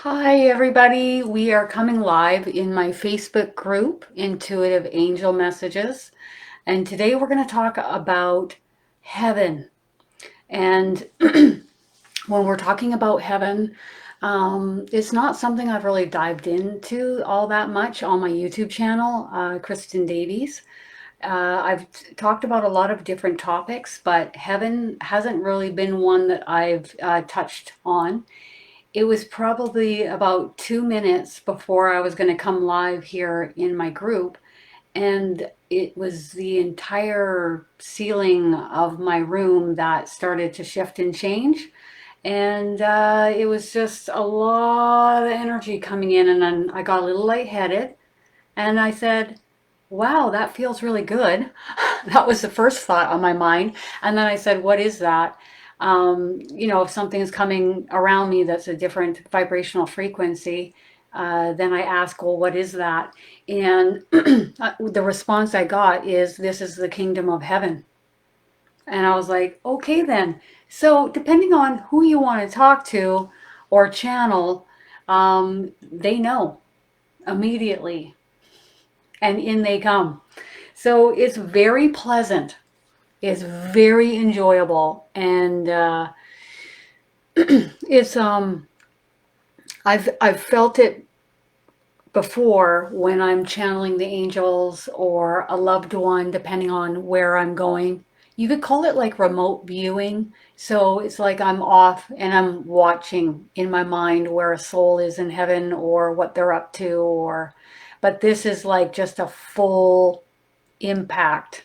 Hi, everybody. We are coming live in my Facebook group, Intuitive Angel Messages. And today we're going to talk about heaven. And when we're talking about heaven, it's not something I've really dived into all that much on my YouTube channel, Kristin Davies. I've talked about a lot of different topics, but heaven hasn't really been one that I've touched on. It was probably about 2 minutes before I was going to come live here in my group, and it was the entire ceiling of my room that started to shift and change. And it was just a lot of energy coming in, and then I got a little lightheaded, and I said, wow, that feels really good. That was the first thought on my mind. And then I said, what is that? If something is coming around me that's a different vibrational frequency, then I ask, well, what is that? And the response I got is, this is the kingdom of heaven. And I was like, okay, then. So depending on who you want to talk to or channel, they know immediately, and in they come. So it's very pleasant. It's very enjoyable, and it's I've felt it before when I'm channeling the angels or a loved one, depending on where I'm going. You could call it like remote viewing. So it's like I'm off and I'm watching in my mind where a soul is in heaven or what they're up to, or but this is like just a full impact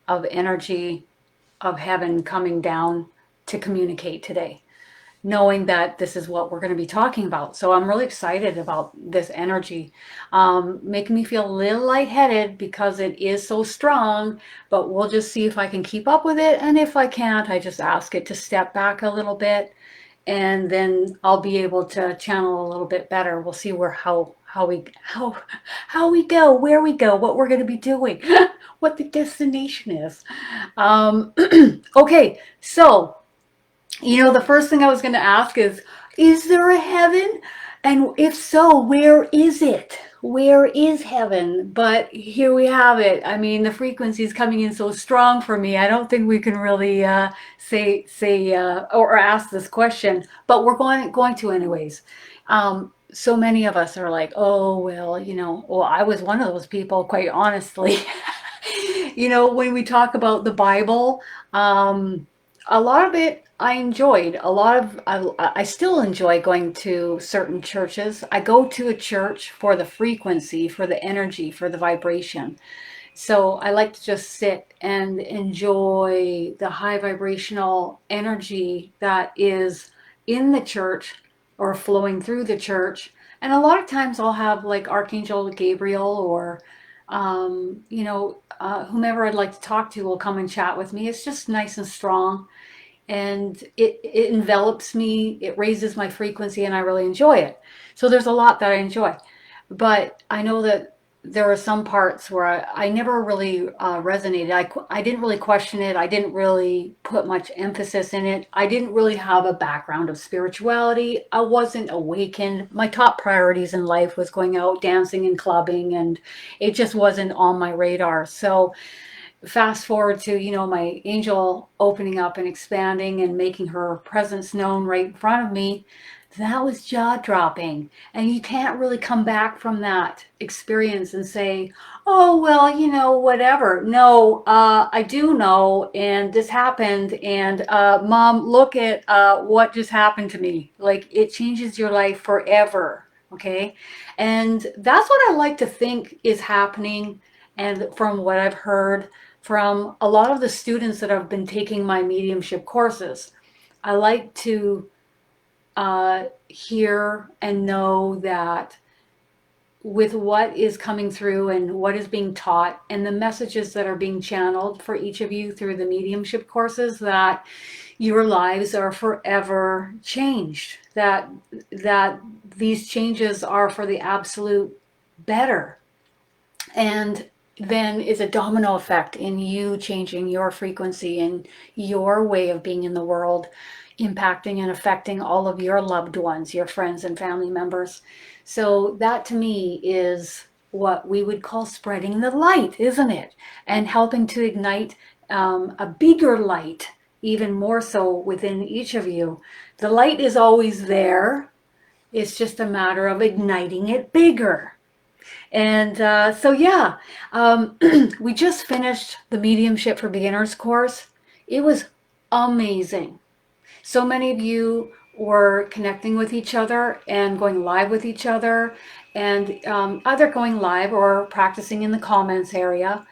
of energy of heaven coming down to communicate today, knowing that this is what we're going to be talking about. So I'm really excited about this energy, making me feel a little lightheaded because it is so strong, but we'll just see if I can keep up with it. And if I can't, I just ask it to step back a little bit, and then I'll be able to channel a little bit better. We'll see where how we go, where we go, what we're going to be doing, what the destination is. Okay, so the first thing I was going to ask is there a heaven? And if so, where is it? Where is heaven? But here we have it. I mean, the frequency is coming in so strong for me. I don't think we can really say or ask this question, but we're going to anyways. So many of us are like, oh, well, I was one of those people, quite honestly. When we talk about the Bible, a lot of it I enjoyed. I still enjoy going to certain churches. I go to a church for the frequency, for the energy, for the vibration. So I like to just sit and enjoy the high vibrational energy that is in the church or flowing through the church. And a lot of times I'll have like Archangel Gabriel or whomever I'd like to talk to will come and chat with me. It's just nice and strong, and it envelops me, it raises my frequency, and I really enjoy it. So there's a lot that I enjoy. But I know that there are some parts where I never really resonated. I didn't really question it. I didn't really put much emphasis in it. I didn't really have a background of spirituality. I wasn't awakened. My top priorities in life was going out dancing and clubbing, and it just wasn't on my radar. So fast forward to my angel opening up and expanding and making her presence known right in front of me. That was jaw dropping, and you can't really come back from that experience and say, oh well, whatever. No, I do know, and this happened, and mom, look at what just happened to me. Like, it changes your life forever. Okay, and that's what I like to think is happening. And from what I've heard from a lot of the students that have been taking my mediumship courses, I like to hear and know that with what is coming through and what is being taught and the messages that are being channeled for each of you through the mediumship courses, that your lives are forever changed, that these changes are for the absolute better. And then is a domino effect in you changing your frequency and your way of being in the world. impacting and affecting all of your loved ones, your friends and family members. So that to me is what we would call spreading the light, isn't it? And helping to ignite a bigger light, even more so within each of you. The light is always there. It's just a matter of igniting it bigger. And so, yeah, we just finished the Mediumship for Beginners course. It was amazing. So many of you were connecting with each other and going live with each other, and either going live or practicing in the comments area.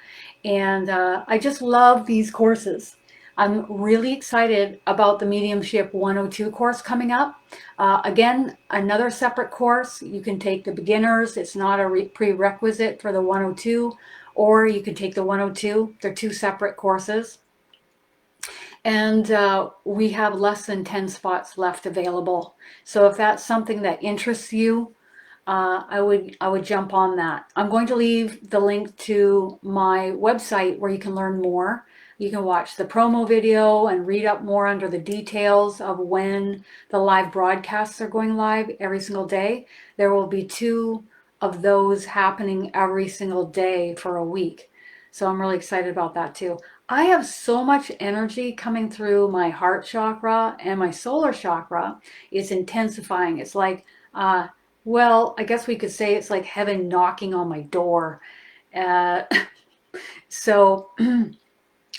And I just love these courses. I'm really excited about the Mediumship 102 course coming up. Again, another separate course. You can take the beginners. It's not a prerequisite for the 102, or you can take the 102. They're two separate courses. And we have less than 10 spots left available. So if that's something that interests you, I would jump on that. I'm going to leave the link to my website where you can learn more. You can watch the promo video and read up more under the details of when the live broadcasts are going live every single day. There will be 2 of those happening every single day for a week. So I'm really excited about that too. I have so much energy coming through my heart chakra, and my solar chakra is intensifying. It's like, well, I guess we could say it's like heaven knocking on my door. Uh, so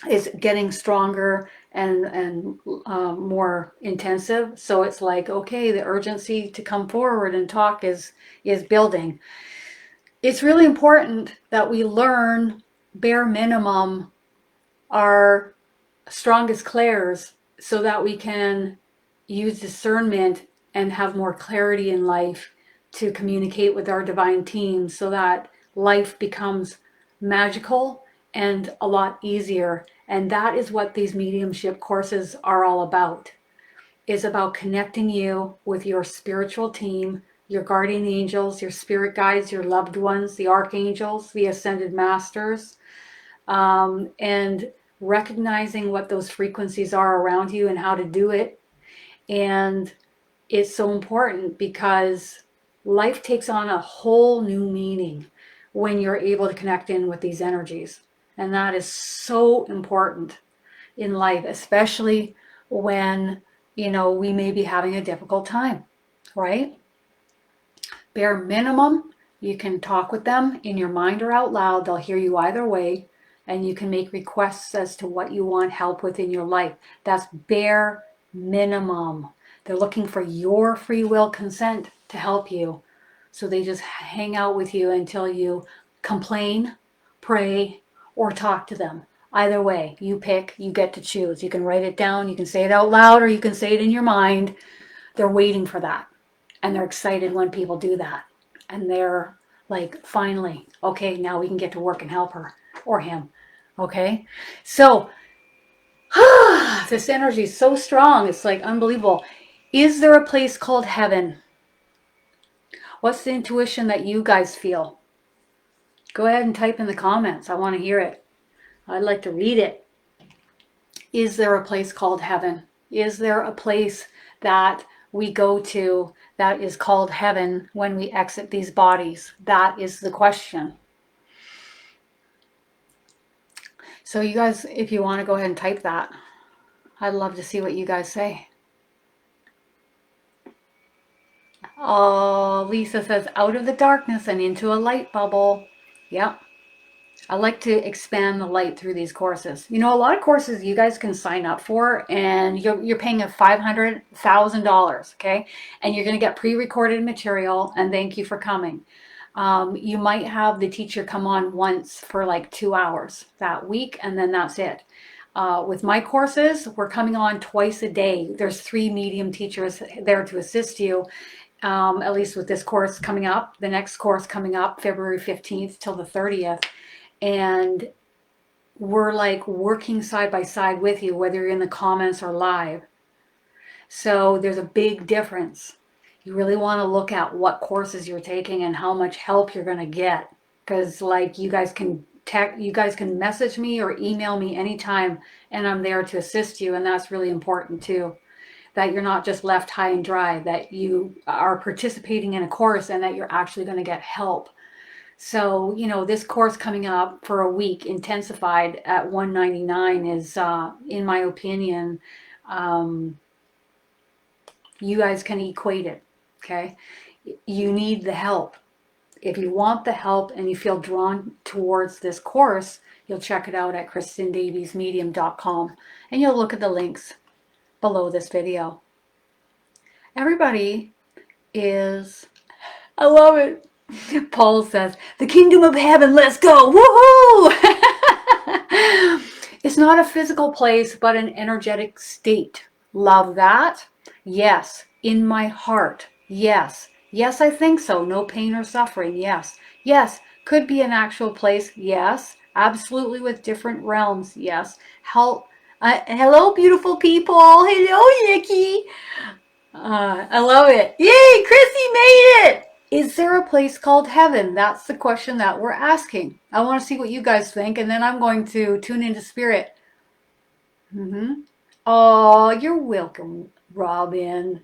it's getting stronger and more intensive. So it's like, okay, the urgency to come forward and talk is building. It's really important that we learn bare minimum our strongest clairs so that we can use discernment and have more clarity in life to communicate with our divine team, so that life becomes magical and a lot easier. And that is what these mediumship courses are all about. Is about connecting you with your spiritual team, your guardian angels, your spirit guides, your loved ones, the archangels, the ascended masters, and recognizing what those frequencies are around you and how to do it. And it's so important because life takes on a whole new meaning when you're able to connect in with these energies. And that is so important in life, especially when, we may be having a difficult time, right? Bare minimum, you can talk with them in your mind or out loud. They'll hear you either way. And you can make requests as to what you want help with in your life. That's bare minimum. They're looking for your free will consent to help you. So they just hang out with you until you complain, pray, or talk to them. Either way, you pick, you get to choose. You can write it down, you can say it out loud, or you can say it in your mind. They're waiting for that. And they're excited when people do that. And they're like, finally, okay, now we can get to work and help her or him. Okay? So, this energy is so strong. It's like unbelievable. Is there a place called heaven? What's the intuition that you guys feel? Go ahead and type in the comments. I want to hear it. I'd like to read it. Is there a place called heaven? Is there a place that we go to that is called heaven when we exit these bodies? That is the question. So you guys, if you want to go ahead and type that, I'd love to see what you guys say. Oh, Lisa says, out of the darkness and into a light bubble. Yep. I like to expand the light through these courses. A lot of courses you guys can sign up for, and you're paying a $500,000, okay? And you're going to get pre-recorded material, and thank you for coming. You might have the teacher come on once for like 2 hours that week, and then that's it. With my courses, we're coming on twice a day. There's 3 medium teachers there to assist you, at least with this course coming up. The next course coming up, February 15th till the 30th. And we're like working side by side with you, whether you're in the comments or live. So there's a big difference. You really want to look at what courses you're taking and how much help you're going to get. Because like you guys can message me or email me anytime, and I'm there to assist you. And that's really important too. that you're not just left high and dry, that you are participating in a course and that you're actually going to get help. So, you know, this course coming up for a week, intensified at $199 is, in my opinion, you guys can equate it, okay? You need the help. If you want the help and you feel drawn towards this course, you'll check it out at KristinDaviesMedium.com, and you'll look at the links below this video. Everybody is, I love it. Paul says, the kingdom of heaven, let's go, woohoo! It's not a physical place, but an energetic state. Love that? Yes. In my heart? Yes. Yes, I think so. No pain or suffering? Yes. Yes. Could be an actual place? Yes. Absolutely, with different realms? Yes. Hello, beautiful people. Hello, Nikki. I love it. Yay, Chrissy made it! Is there a place called heaven? That's the question that we're asking. I want to see what you guys think, and then I'm going to tune into spirit. Oh, you're welcome, Robin.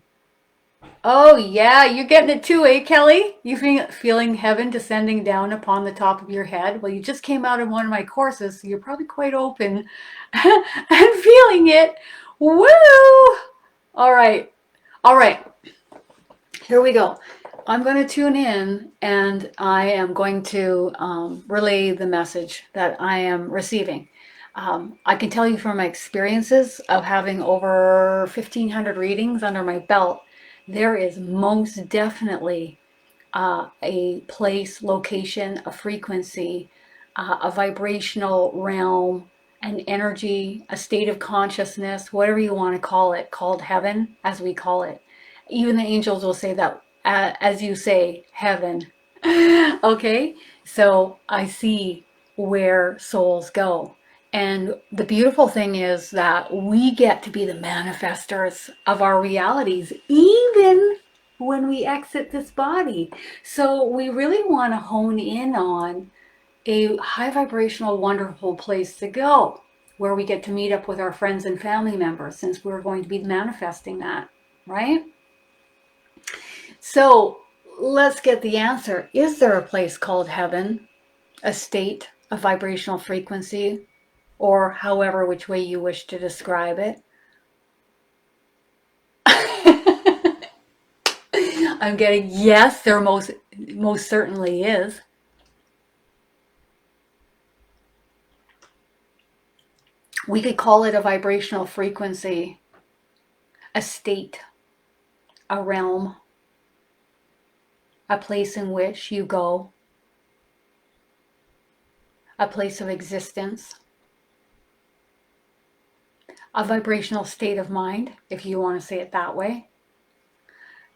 Oh, yeah, you're getting it too, eh, Kelly? You feeling heaven descending down upon the top of your head? Well, you just came out of one of my courses, so you're probably quite open and feeling it. Woo! All right. All right. Here we go. I'm going to tune in and I am going to relay the message that I am receiving. I can tell you from my experiences of having over 1,500 readings under my belt, there is most definitely a place, location, a frequency, a vibrational realm, an energy, a state of consciousness, whatever you want to call it, called heaven, as we call it. Even the angels will say that, as you say, heaven. Okay, so I see where souls go. And the beautiful thing is that we get to be the manifestors of our realities, even when we exit this body. So we really want to hone in on a high vibrational, wonderful place to go, where we get to meet up with our friends and family members, since we're going to be manifesting that, right? So let's get the answer. Is there a place called heaven, a state, a vibrational frequency, or however which way you wish to describe it? I'm getting yes, there most certainly is. We could call it a vibrational frequency, a state, a realm, a place in which you go, a place of existence, a vibrational state of mind, if you want to say it that way.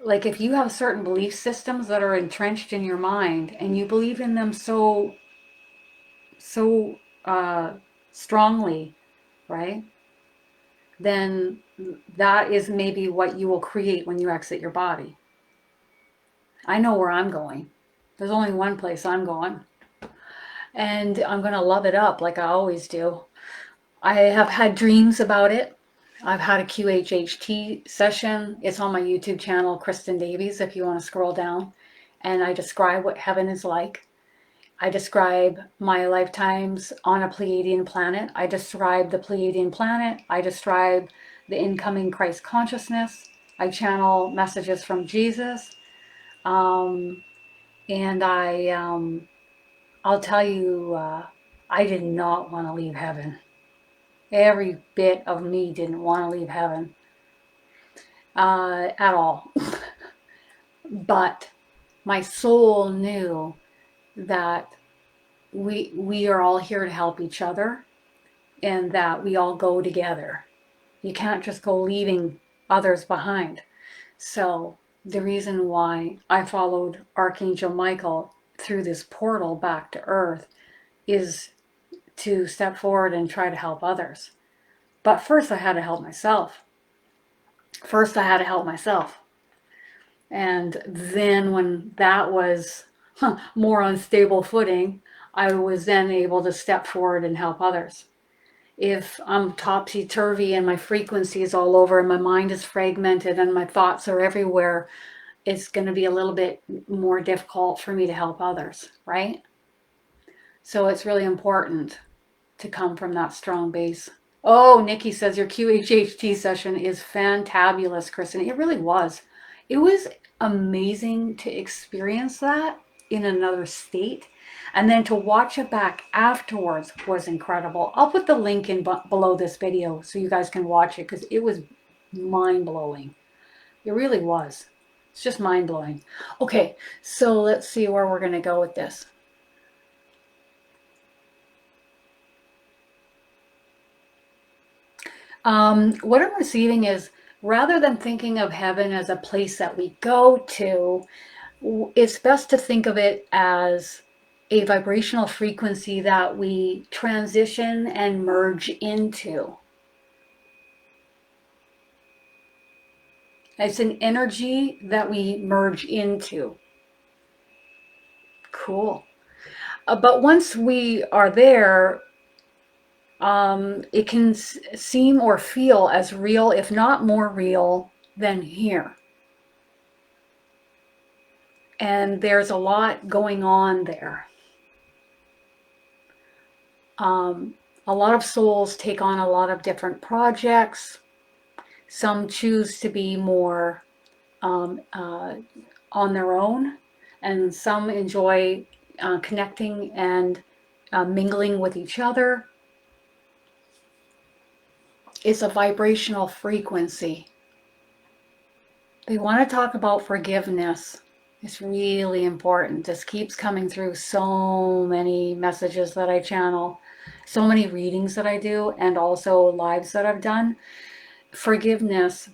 Like if you have certain belief systems that are entrenched in your mind and you believe in them so strongly, right? Then that is maybe what you will create when you exit your body. I know where I'm going. There's only one place I'm going. And I'm going to love it up like I always do. I have had dreams about it. I've had a QHHT session. It's on my YouTube channel, Kristin Davies, if you want to scroll down. And I describe what heaven is like. I describe my lifetimes on a Pleiadian planet. I describe the Pleiadian planet. I describe the incoming Christ consciousness. I channel messages from Jesus. And I'll tell you, I did not want to leave heaven. Every bit of me didn't want to leave heaven at all. But my soul knew that we are all here to help each other and that we all go together. You can't just go leaving others behind. So the reason why I followed Archangel Michael through this portal back to Earth is to step forward and try to help others. But first I had to help myself. And then when that was more on stable footing, I was then able to step forward and help others. if I'm topsy-turvy and my frequency is all over and my mind is fragmented and my thoughts are everywhere, it's going to be a little bit more difficult for me to help others, right? So it's really important to come from that strong base. Oh, Nikki says your QHHT session is fantabulous, Kristin. It really was. It was amazing to experience that in another state. And then to watch it back afterwards was incredible. I'll put the link in below this video so you guys can watch it, because it was mind-blowing. It really was. It's just mind-blowing. Okay, so let's see where we're going to go with this. What I'm receiving is, rather than thinking of heaven as a place that we go to, it's best to think of it as a vibrational frequency that we transition and merge into. It's an energy that we merge into. Cool. But once we are there, it can seem or feel as real, if not more real, than here. And there's a lot going on there. A lot of souls take on a lot of different projects. Some choose to be more on their own, and some enjoy connecting and mingling with each other. It's a vibrational frequency. They want to talk about forgiveness. It's really important. This keeps coming through so many messages that I channel, so many readings that I do, and also lives that I've done. Forgiveness.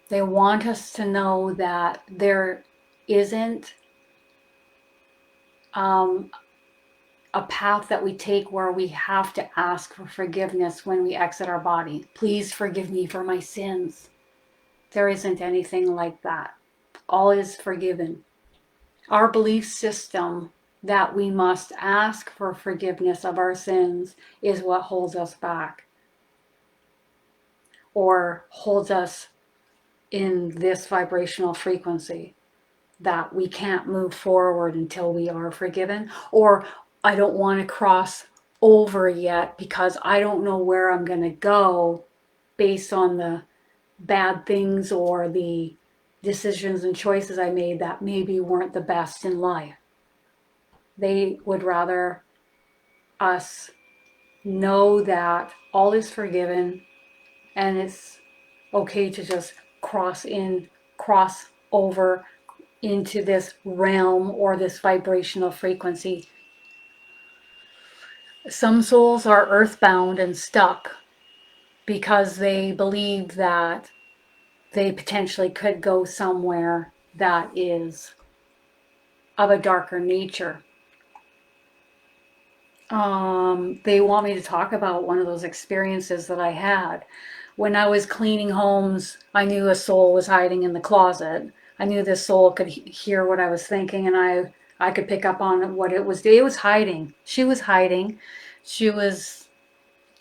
They want us to know that there isn't a path that we take where we have to ask for forgiveness when we exit our body. Please forgive me for my sins. There isn't anything like that. All is forgiven. Our belief system that we must ask for forgiveness of our sins is what holds us back, or holds us in this vibrational frequency, that we can't move forward until we are forgiven, or I don't want to cross over yet because I don't know where I'm going to go based on the bad things or the decisions and choices I made that maybe weren't the best in life. They would rather us know that all is forgiven and it's okay to just cross over into this realm or this vibrational frequency. Some souls are earthbound and stuck because they believe that they potentially could go somewhere that is of a darker nature. They want me to talk about one of those experiences that I had. When I was cleaning homes, I knew a soul was hiding in the closet. I knew this soul could hear what I was thinking, and I could pick up on what it was doing. It was hiding. She was hiding. She was,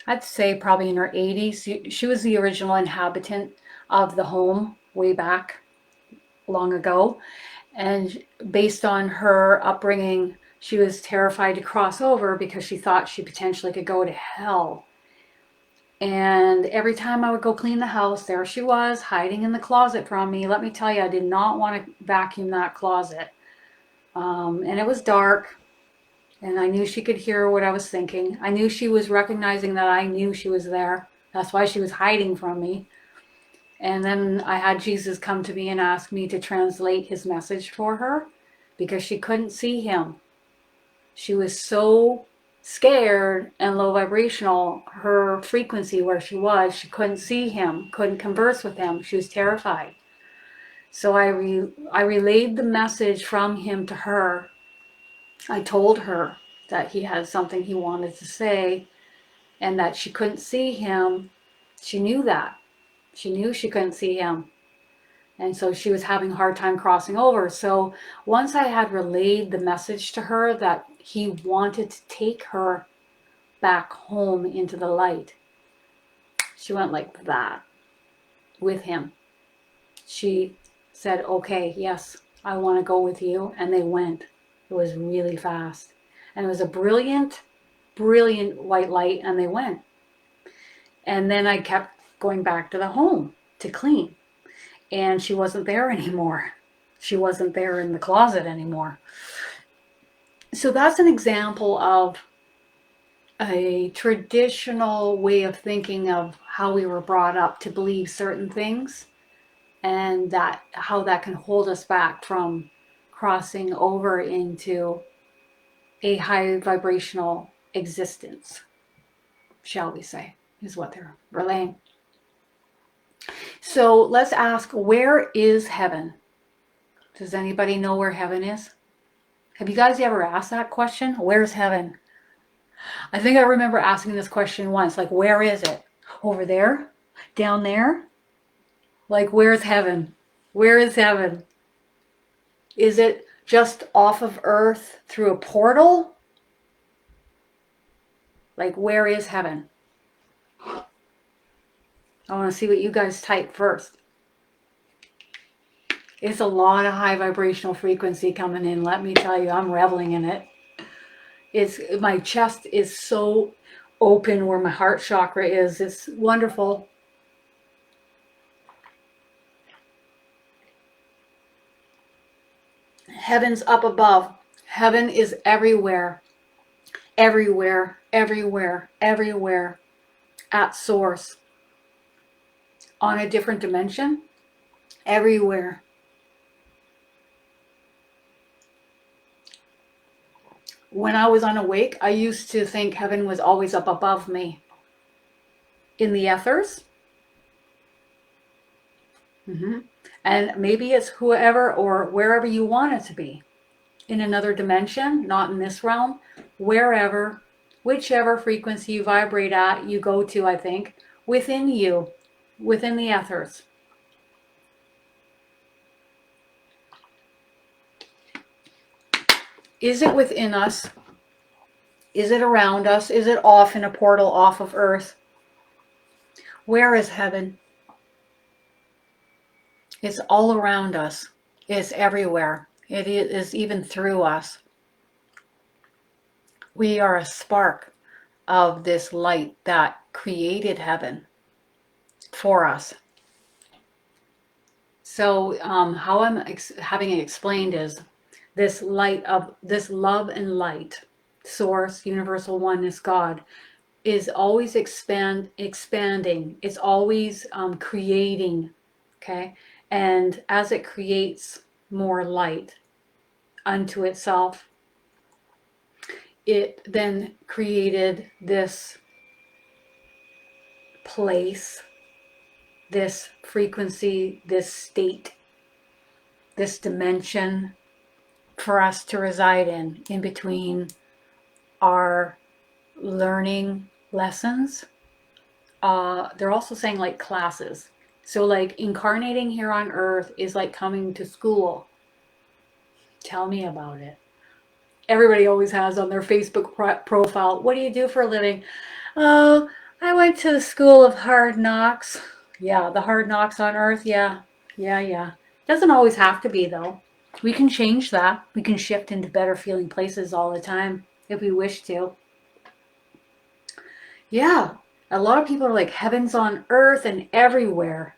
I'd say, probably in her 80s. She was the original inhabitant of the home way back long ago. And based on her upbringing, she was terrified to cross over because she thought she potentially could go to hell. And every time I would go clean the house, there she was, hiding in the closet from me. Let me tell you, I did not want to vacuum that closet. And it was dark, and I knew she could hear what I was thinking. I knew she was recognizing that I knew she was there. That's why she was hiding from me. And then I had Jesus come to me and ask me to translate his message for her because she couldn't see him. She was so scared and low vibrational, her frequency where she was, she couldn't see him, couldn't converse with him. She was terrified. So I relayed the message from him to her. I told her that he had something he wanted to say and that she couldn't see him. She knew that. She knew she couldn't see him. And so she was having a hard time crossing over. So once I had relayed the message to her that he wanted to take her back home into the light. She went like that with him. She said, okay, yes, I want to go with you. And they went. It was really fast. And it was a brilliant, brilliant white light, and they went. And then I kept going back to the home to clean. And she wasn't there anymore. She wasn't there in the closet anymore. So that's an example of a traditional way of thinking of how we were brought up to believe certain things, and that how that can hold us back from crossing over into a high vibrational existence, shall we say, is what they're relaying. So let's ask, where is heaven? Does anybody know where heaven is? Have you guys ever asked that question? Where's heaven? I think I remember asking this question once, like, where is it? Over there? Down there? Like, where's heaven? Where is heaven? Is it just off of Earth through a portal? Like, where is heaven? I want to see what you guys type first. It's a lot of high vibrational frequency coming in. Let me tell you, I'm reveling in it. My chest is so open where my heart chakra is. It's wonderful. Heaven's up above. Heaven is everywhere. Everywhere, everywhere, everywhere. At source. On a different dimension. Everywhere. When I was unawake, I used to think heaven was always up above me. In the ethers. And maybe it's whoever or wherever you want it to be. In another dimension, not in this realm. Wherever, whichever frequency you vibrate at, you go to, I think. Within you. Within the ethers. Is it within us? Is it around us? Is it off in a portal off of Earth? Where is heaven? It's all around us. It's everywhere. It is even through us. We are a spark of this light that created heaven for us. So how I'm having it explained is this light of this love and light, source, universal oneness, God, is always expanding. It's always creating, okay? And as it creates more light unto itself, it then created this place, this frequency, this state, this dimension for us to reside in between our learning lessons. They're also saying like classes. So like incarnating here on Earth is like coming to school. Tell me about it. Everybody always has on their Facebook profile, what do you do for a living? Oh, I went to the school of hard knocks. Yeah, the hard knocks on Earth. Yeah. Doesn't always have to be though. We can change that. We can shift into better feeling places all the time if we wish to. Yeah, a lot of people are like, heaven's on earth and everywhere.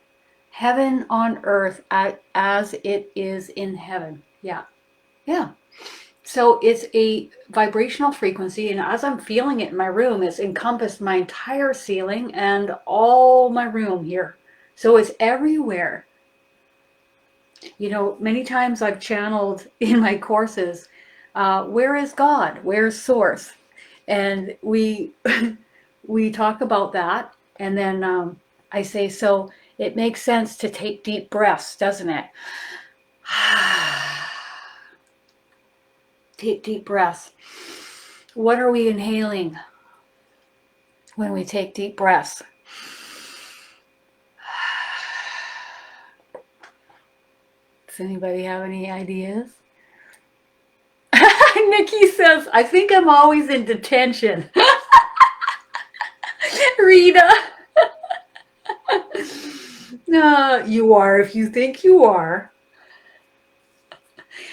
Heaven on earth as it is in heaven. Yeah. So it's a vibrational frequency, and as I'm feeling it in my room, it's encompassed my entire ceiling and all my room here. So it's everywhere. You know, many times I've channeled in my courses, where is God? Where's Source? And we talk about that, and then I say, so it makes sense to take deep breaths, doesn't it? Take deep breaths. What are we inhaling when we take deep breaths? Does anybody have any ideas? Nikki says, I think I'm always in detention. Rita. You are if you think you are.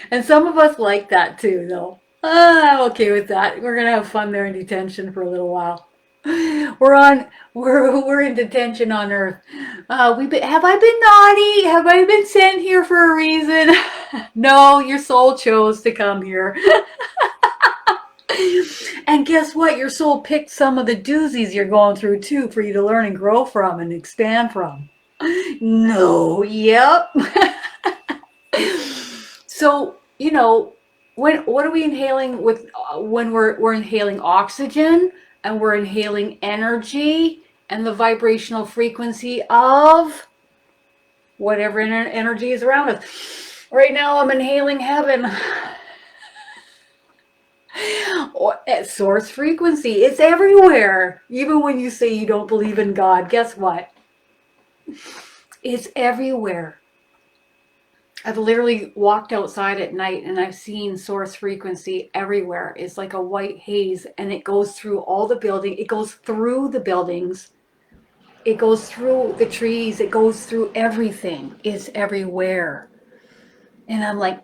And some of us like that too, though. I'm okay with that. We're gonna have fun there in detention for a little while. We're in detention on Earth. Have I been naughty? Have I been sent here for a reason? No, your soul chose to come here. And guess what? Your soul picked some of the doozies you're going through too for you to learn and grow from and expand from. No, yep. So, what are we inhaling with when we're inhaling oxygen and we're inhaling energy and the vibrational frequency of whatever energy is around us. Right now I'm inhaling heaven. Source frequency. It's everywhere. Even when you say you don't believe in God, guess what? It's everywhere. I've literally walked outside at night and I've seen source frequency everywhere. It's like a white haze and it goes through all the buildings. It goes through the buildings. It goes through the trees. It goes through everything. It's everywhere. And I'm like,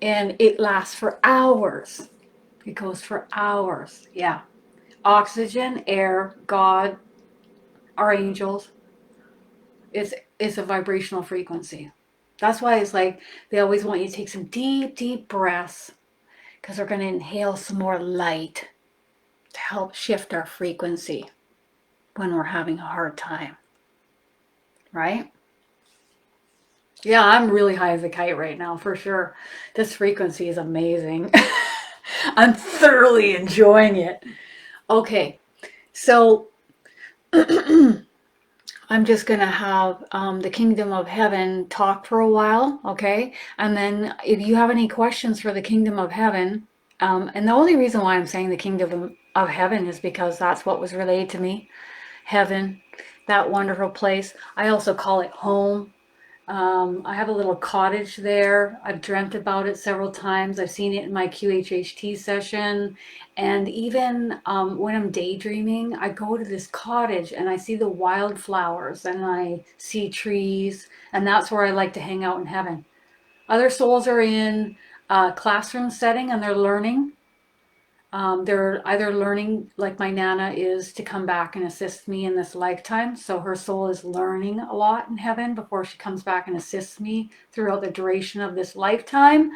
and it lasts for hours. It goes for hours. Yeah. Oxygen, air, God, our angels. It's a vibrational frequency. That's why it's like they always want you to take some deep, deep breaths because we're going to inhale some more light to help shift our frequency when we're having a hard time. Right? Yeah, I'm really high as a kite right now, for sure. This frequency is amazing. I'm thoroughly enjoying it. Okay, so I'm just going to have the Kingdom of Heaven talk for a while, okay? And then if you have any questions for the Kingdom of Heaven, and the only reason why I'm saying the Kingdom of Heaven is because that's what was relayed to me. Heaven, that wonderful place. I also call it home. I have a little cottage there. I've dreamt about it several times. I've seen it in my QHHT session. And even when I'm daydreaming, I go to this cottage and I see the wildflowers and I see trees. And that's where I like to hang out in heaven. Other souls are in a classroom setting and they're learning. They're either learning, like my Nana is, to come back and assist me in this lifetime. So her soul is learning a lot in heaven before she comes back and assists me throughout the duration of this lifetime.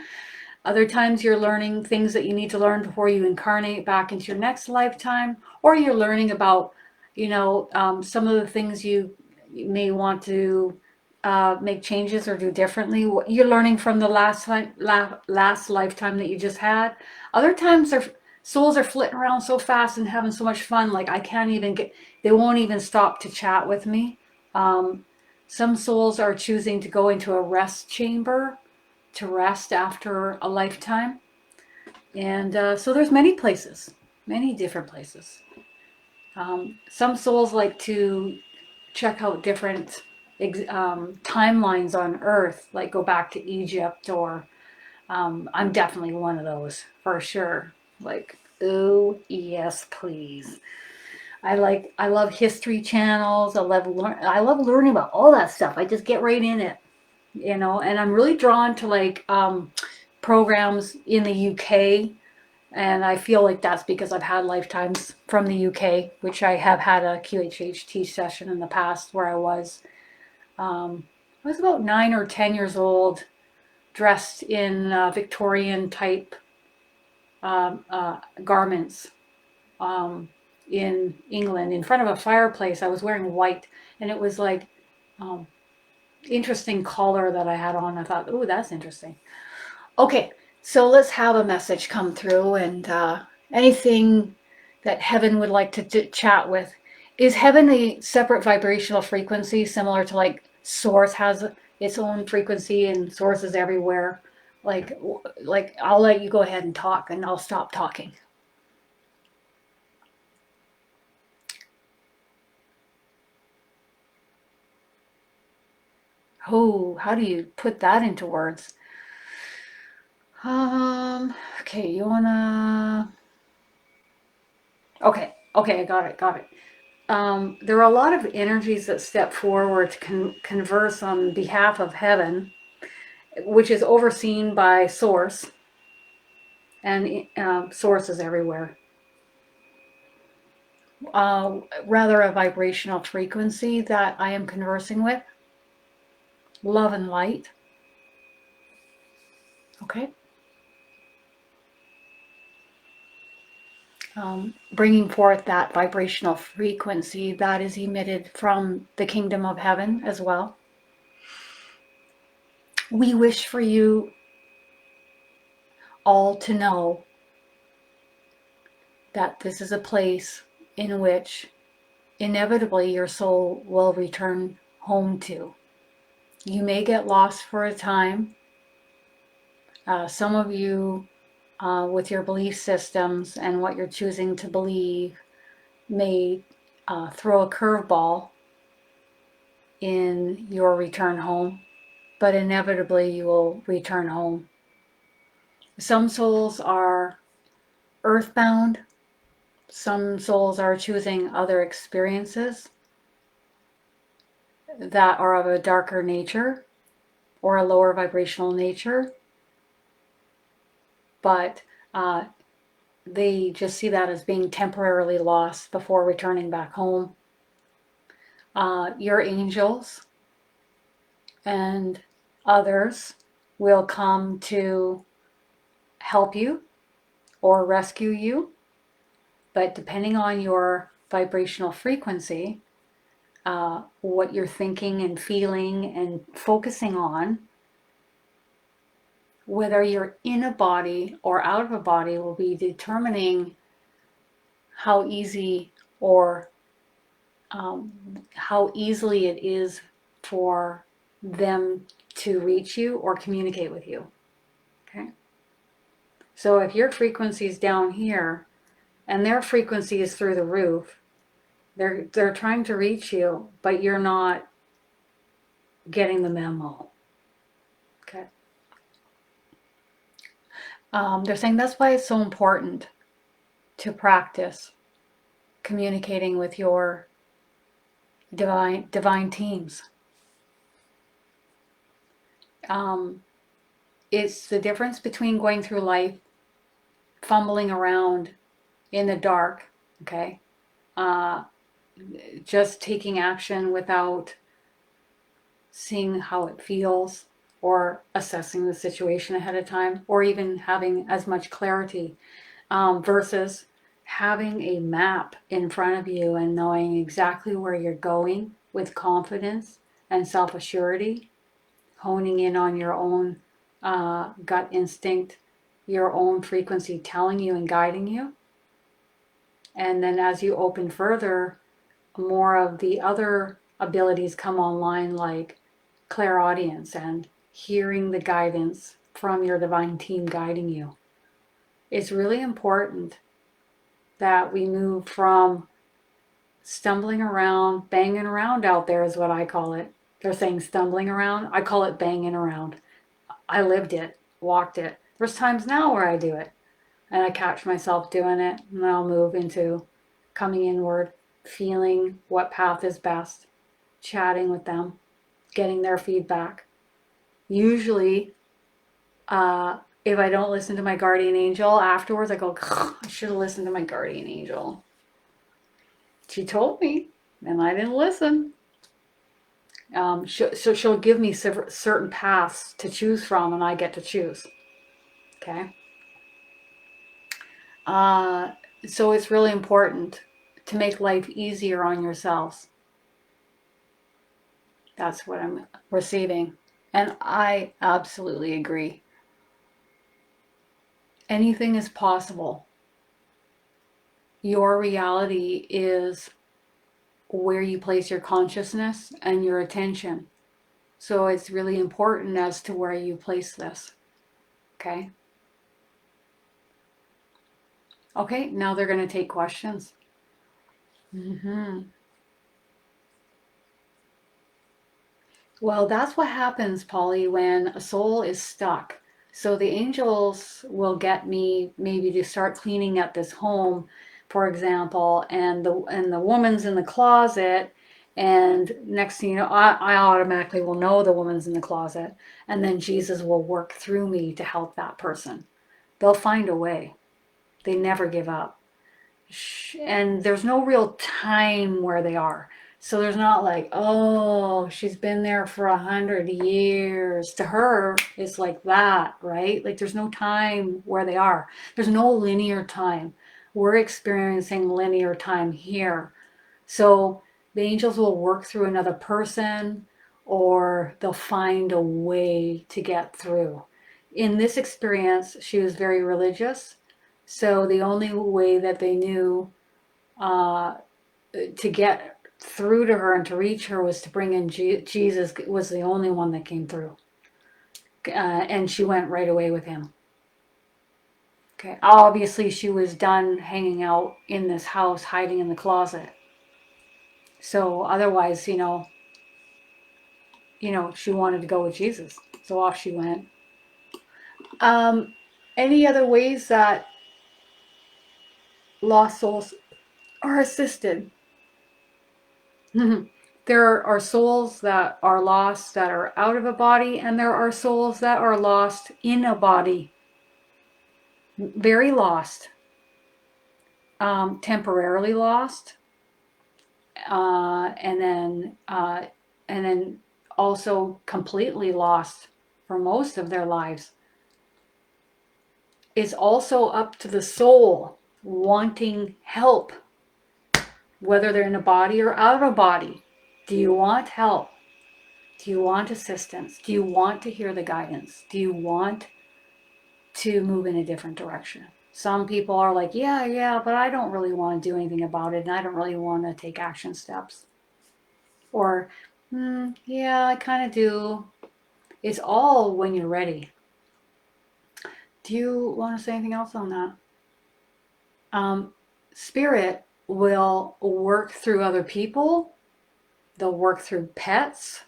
Other times you're learning things that you need to learn before you incarnate back into your next lifetime. Or you're learning about, some of the things you may want to make changes or do differently. You're learning from the last lifetime that you just had. Other times souls are flitting around so fast and having so much fun, like I can't even they won't even stop to chat with me. Some souls are choosing to go into a rest chamber to rest after a lifetime. And so there's many places, many different places. Some souls like to check out different timelines on Earth, like go back to Egypt, or I'm definitely one of those for sure. Like, oh yes, please. I love history channels. I love learning about all that stuff. I just get right in it, and I'm really drawn to like programs in the UK, and I feel like that's because I've had lifetimes from the UK, which I have had a QHHT session in the past where I was about 9 or 10 years old, dressed in Victorian type garments in England in front of a fireplace. I was wearing white, and it was like interesting color that I had on. I thought, oh, that's interesting. Okay, so let's have a message come through, and anything that heaven would like to chat with. Is heaven a separate vibrational frequency, similar to like source has its own frequency and source is everywhere? Like I'll let you go ahead and talk, and I'll stop talking. Oh, how do you put that into words? Okay, you wanna... Okay, Okay, I got it. There are a lot of energies that step forward to converse on behalf of heaven, which is overseen by Source, and Source is everywhere. Rather a vibrational frequency that I am conversing with, love and light. Okay. Bringing forth that vibrational frequency that is emitted from the kingdom of heaven as well. We wish for you all to know that this is a place in which inevitably your soul will return home to. You may get lost for a time. Some of you, with your belief systems and what you're choosing to believe, may throw a curveball in your return home, but inevitably you will return home. Some souls are earthbound. Some souls are choosing other experiences that are of a darker nature or a lower vibrational nature, but they just see that as being temporarily lost before returning back home. Your angels and others will come to help you or rescue you, but depending on your vibrational frequency, what you're thinking and feeling and focusing on, whether you're in a body or out of a body, will be determining how easy or how easily it is for them to reach you or communicate with you. Okay? So if your frequency is down here and their frequency is through the roof, they're trying to reach you, but you're not getting the memo. Okay. They're saying that's why it's so important to practice communicating with your divine teams. It's the difference between going through life fumbling around in the dark, okay? Just taking action without seeing how it feels or assessing the situation ahead of time or even having as much clarity, versus having a map in front of you and knowing exactly where you're going with confidence and self-assurity, honing in on your own gut instinct, your own frequency telling you and guiding you. And then as you open further, more of the other abilities come online, like clairaudience and hearing the guidance from your divine team guiding you. It's really important that we move from stumbling around, banging around out there is what I call it. They're saying stumbling around. I call it banging around. I lived it, walked it. There's times now where I do it and I catch myself doing it, and then I'll move into coming inward, feeling what path is best, chatting with them, getting their feedback. Usually, if I don't listen to my guardian angel afterwards, I go, I should have listened to my guardian angel. She told me, and I didn't listen. So she'll give me certain paths to choose from, and I get to choose. Okay? So it's really important to make life easier on yourselves. That's what I'm receiving. And I absolutely agree. Anything is possible. Your reality is where you place your consciousness and your attention. So it's really important as to where you place this. Okay? Okay, now they're going to take questions. Well, that's what happens, Polly, when a soul is stuck. So the angels will get me maybe to start cleaning at this home, for example, and the woman's in the closet, and next thing you know, I automatically will know the woman's in the closet, and then Jesus will work through me to help that person. They'll find a way. They never give up. And there's no real time where they are. So there's not like, oh, she's been there for 100 years. To her, it's like that, right? Like there's no time where they are. There's no linear time. We're experiencing linear time here. So the angels will work through another person, or they'll find a way to get through. In this experience, she was very religious. So the only way that they knew to get through to her and to reach her was to bring in Jesus. Was the only one that came through. And she went right away with him. Okay. Obviously, she was done hanging out in this house, hiding in the closet. So otherwise, she wanted to go with Jesus. So off she went. Any other ways that lost souls are assisted? There are souls that are lost that are out of a body, and there are souls that are lost in a body. Very lost. Temporarily lost. And then also completely lost for most of their lives. It's also up to the soul wanting help, whether they're in a body or out of a body. Do you want help? Do you want assistance? Do you want to hear the guidance? Do you want to move in a different direction? Some people are like, yeah, but I don't really want to do anything about it, and I don't really want to take action steps. Or, yeah, I kind of do. It's all when you're ready. Do you want to say anything else on that? Spirit will work through other people. They'll work through pets.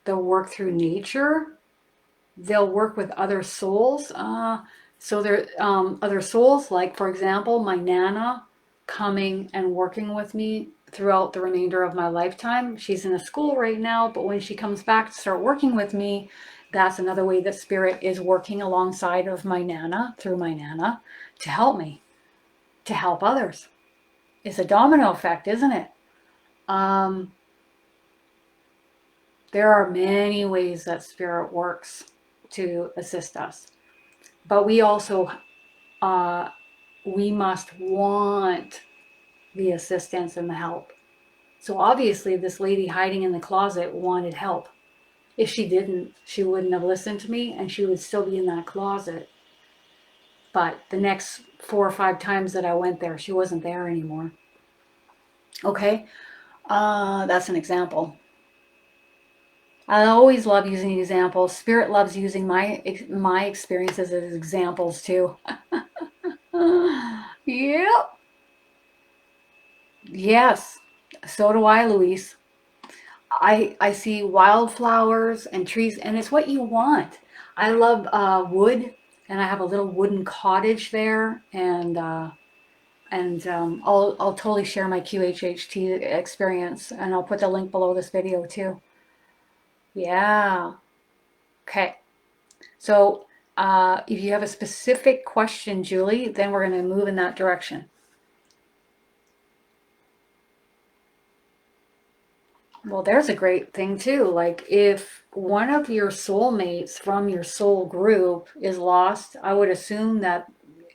They'll work through nature. They'll work with other souls. So there other souls, like, for example, my Nana coming and working with me throughout the remainder of my lifetime. She's in a school right now, but when she comes back to start working with me, that's another way that Spirit is working alongside of my Nana, through my Nana, to help me, to help others. It's a domino effect, isn't it? There are many ways that Spirit works to assist us. But we also, we must want the assistance and the help. So obviously this lady hiding in the closet wanted help. If she didn't, she wouldn't have listened to me, and she would still be in that closet. But the next 4 or 5 times that I went there, she wasn't there anymore. Okay? That's an example. I always love using examples. Spirit loves using my experiences as examples too. Yep. Yes. So do I, Louise. I see wildflowers and trees, and it's what you want. I love wood, and I have a little wooden cottage there, and I'll totally share my QHHT experience, and I'll put the link below this video too. Yeah. Okay. So if you have a specific question, Julie, then we're going to move in that direction. Well, there's a great thing too. Like if one of your soulmates from your soul group is lost, I would assume that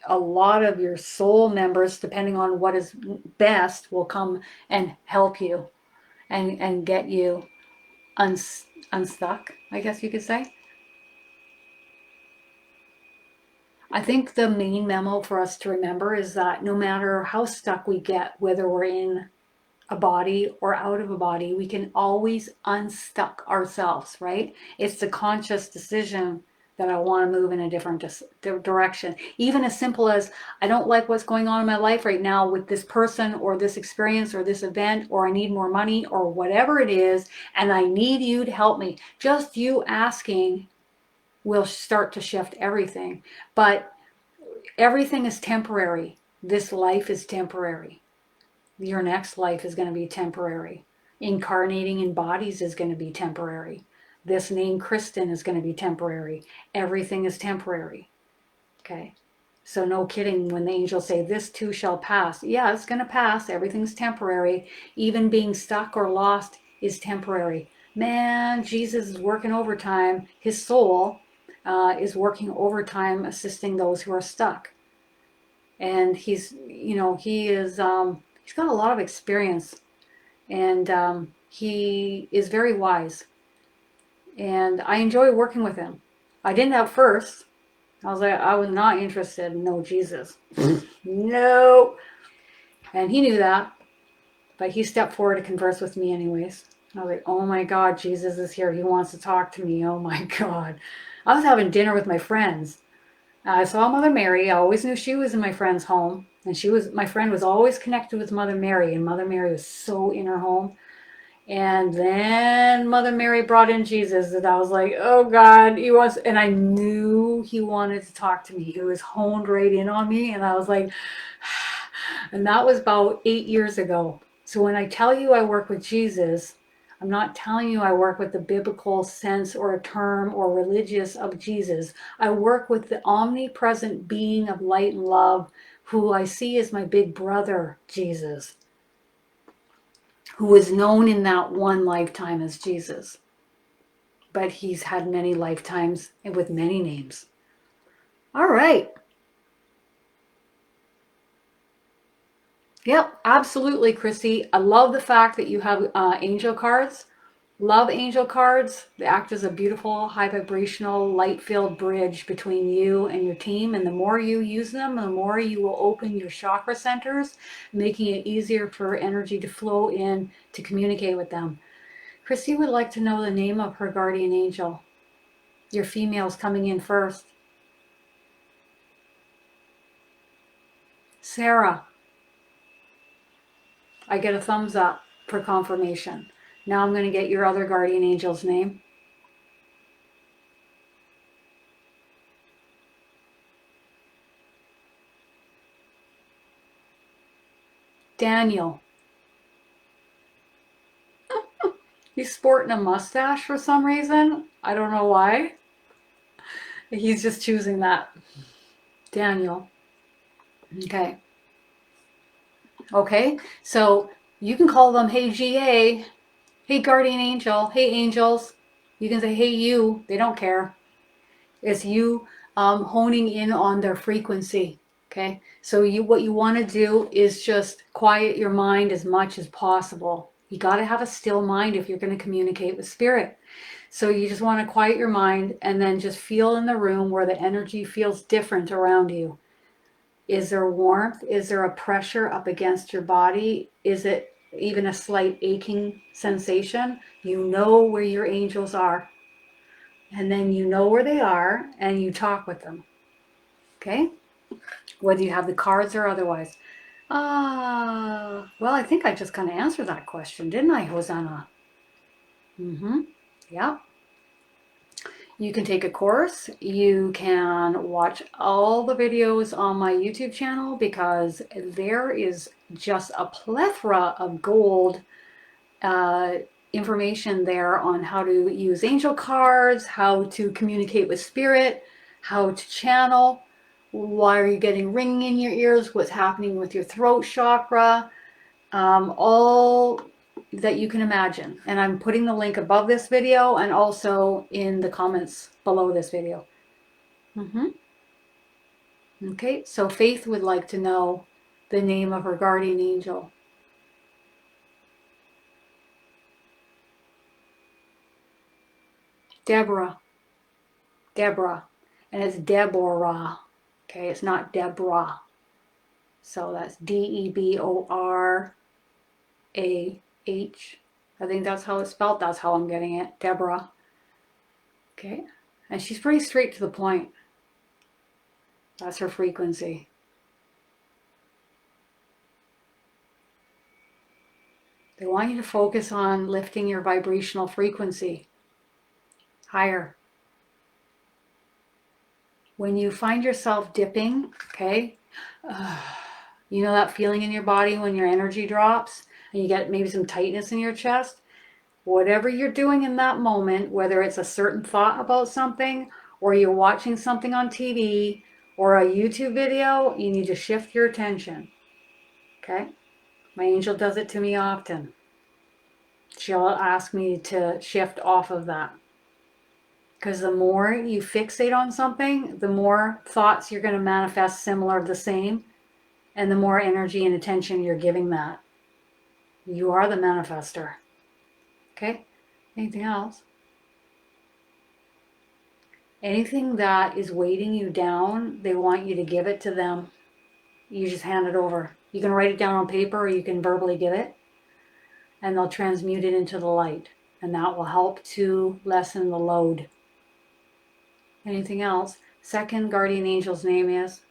a lot of your soul members, depending on what is best, will come and help you and get you unstuck, I guess you could say. I think the main memo for us to remember is that no matter how stuck we get, whether we're in a body or out of a body, we can always unstuck ourselves, right? It's the conscious decision that I want to move in a different direction. Even as simple as, I don't like what's going on in my life right now with this person or this experience or this event, or I need more money or whatever it is, and I need you to help me. Just you asking will start to shift everything. But everything is temporary. This life is temporary. Your next life is going to be temporary. Incarnating in bodies is going to be temporary. This name, Kristin, is going to be temporary. Everything is temporary. Okay? So no kidding when the angels say, this too shall pass. Yeah, it's going to pass. Everything's temporary. Even being stuck or lost is temporary. Man, Jesus is working overtime. His soul is working overtime assisting those who are stuck. And he's, he is, he's got a lot of experience. And he is very wise. And I enjoy working with him. I didn't at first. I was not interested in no Jesus. No. And he knew that. But he stepped forward to converse with me anyways. I was like, oh my God, Jesus is here. He wants to talk to me. Oh my God. I was having dinner with my friends. I saw Mother Mary. I always knew she was in my friend's home. And my friend was always connected with Mother Mary. And Mother Mary was so in her home. And then Mother Mary brought in Jesus, and I was like, oh God, and I knew he wanted to talk to me. He was honed right in on me, and I was like, and that was about 8 years ago. So when I tell you I work with Jesus, I'm not telling you I work with the biblical sense or a term or religious of Jesus. I work with the omnipresent being of light and love, who I see as my big brother, Jesus, who is known in that one lifetime as Jesus. But he's had many lifetimes and with many names. All right. Yep, absolutely, Chrissy. I love the fact that you have angel cards. Love angel cards. They act as a beautiful, high vibrational, light-filled bridge between you and your team. And the more you use them, the more you will open your chakra centers, making it easier for energy to flow in to communicate with them. Chrissy would like to know the name of her guardian angel. Your female's coming in first. Sarah. I get a thumbs up for confirmation. Now I'm going to get your other guardian angel's name. Daniel. He's sporting a mustache for some reason. I don't know why. He's just choosing that. Daniel. Okay. Okay, so you can call them, hey GA, hey guardian angel, hey angels. You can say, hey you. They don't care. It's you honing in on their frequency. Okay, so what you want to do is just quiet your mind as much as possible. You got to have a still mind if you're going to communicate with spirit. So you just want to quiet your mind and then just feel in the room where the energy feels different around you. Is there warmth? Is there a pressure up against your body? Is it even a slight aching sensation? You know where your angels are. And then you know where they are and you talk with them. Okay? Whether you have the cards or otherwise. Well, I think I just kind of answered that question, didn't I, Hosanna? Yeah. You can take a course. You can watch all the videos on my YouTube channel because there is just a plethora of gold information there on how to use angel cards, how to communicate with spirit, how to channel, why are you getting ringing in your ears, what's happening with your throat chakra, all that you can imagine. And I'm putting the link above this video and also in the comments below this video. Okay, so Faith would like to know the name of her guardian angel. Deborah. And it's Deborah. Okay, it's not Deborah. So that's Deborah. I think that's how it's spelled. That's how I'm getting it. Deborah. Okay, and she's pretty straight to the point. That's her frequency. They want you to focus on lifting your vibrational frequency higher. When you find yourself dipping, okay, You know that feeling in your body when your energy drops and you get maybe some tightness in your chest? Whatever you're doing in that moment, whether it's a certain thought about something or you're watching something on TV or a YouTube video, you need to shift your attention. Okay? My angel does it to me often. She'll ask me to shift off of that. Because the more you fixate on something, the more thoughts you're going to manifest similar, the same, and the more energy and attention you're giving that. You are the manifester. Okay? Anything else? Anything that is weighting you down, they want you to give it to them. You just hand it over. You can write it down on paper or you can verbally give it, and they'll transmute it into the light. And that will help to lessen the load. Anything else? Second guardian angel's name is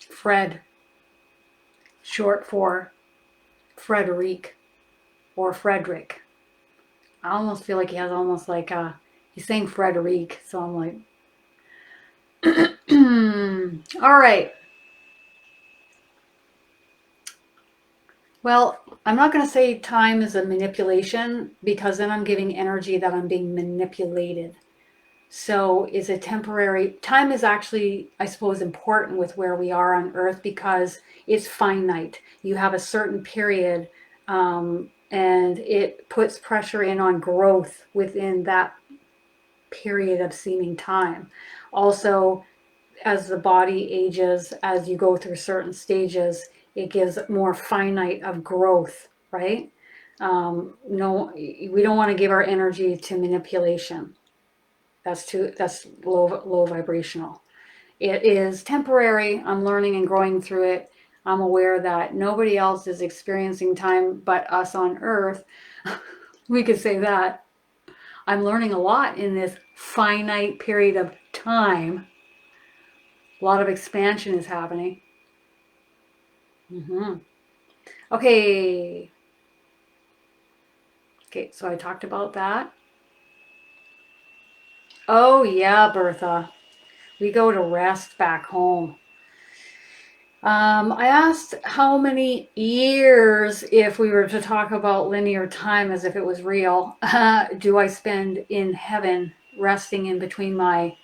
Fred, short for Frederic or Frederick. I almost feel like he has almost like he's saying Frederic, so I'm like, all right. Well, I'm not going to say time is a manipulation because then I'm giving energy that I'm being manipulated. So is it temporary? Time is actually, I suppose, important with where we are on Earth because it's finite. You have a certain period and it puts pressure in on growth within that period of seeming time. Also, as the body ages, as you go through certain stages, it gives more finite of growth, right? No, we don't want to give our energy to manipulation. That's low vibrational. It is temporary. I'm learning and growing through it. I'm aware that nobody else is experiencing time but us on Earth. We could say that. I'm learning a lot in this finite period of time. A lot of expansion is happening. Okay. Okay, so I talked about that. Oh yeah, Bertha. We go to rest back home. I asked how many years, if we were to talk about linear time as if it was real, do I spend in heaven resting in between my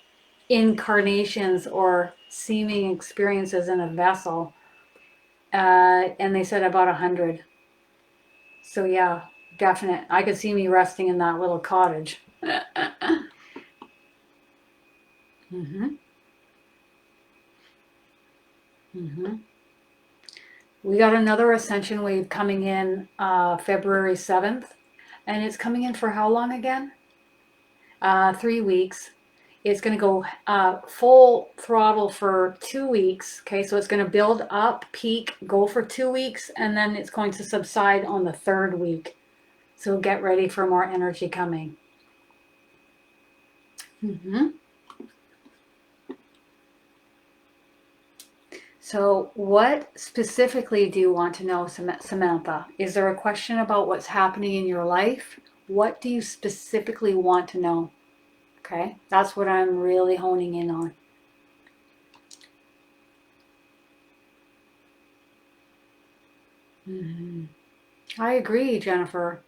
incarnations or seeming experiences in a vessel? And they said about 100. So yeah, definite. I could see me resting in that little cottage. We got another ascension wave coming in February 7th. And it's coming in for how long again? 3 weeks. It's going to go full throttle for 2 weeks. Okay, so it's going to build up, peak, go for 2 weeks, and then it's going to subside on the 3rd week. So get ready for more energy coming. So what specifically do you want to know, Samantha? Is there a question about what's happening in your life? What do you specifically want to know? Okay, that's what I'm really honing in on. I agree, Jennifer.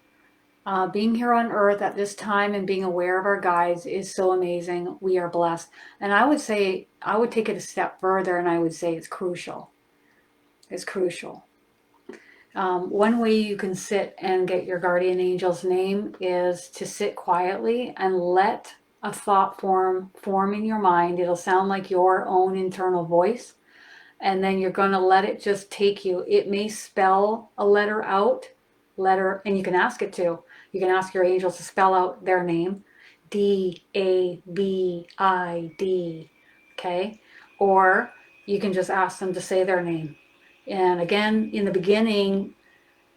Being here on Earth at this time and being aware of our guides is so amazing. We are blessed. And I would say, I would take it a step further and I would say it's crucial. It's crucial. One way you can sit and get your guardian angel's name is to sit quietly and let a thought form in your mind. It'll sound like your own internal voice. And then you're going to let it just take you. It may spell a letter out, and you can ask it to. You can ask your angels to spell out their name, D-A-V-I-D, okay? Or you can just ask them to say their name. And again, in the beginning,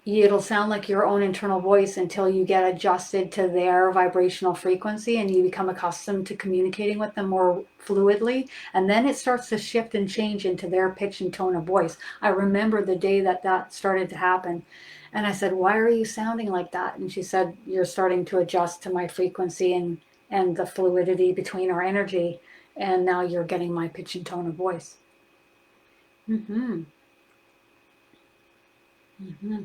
it'll sound like your own internal voice until you get adjusted to their vibrational frequency and you become accustomed to communicating with them more fluidly. And then it starts to shift and change into their pitch and tone of voice. I remember the day that started to happen. And I said, why are you sounding like that? And she said, you're starting to adjust to my frequency and the fluidity between our energy. And now you're getting my pitch and tone of voice. Mm-hmm. Mm-hmm.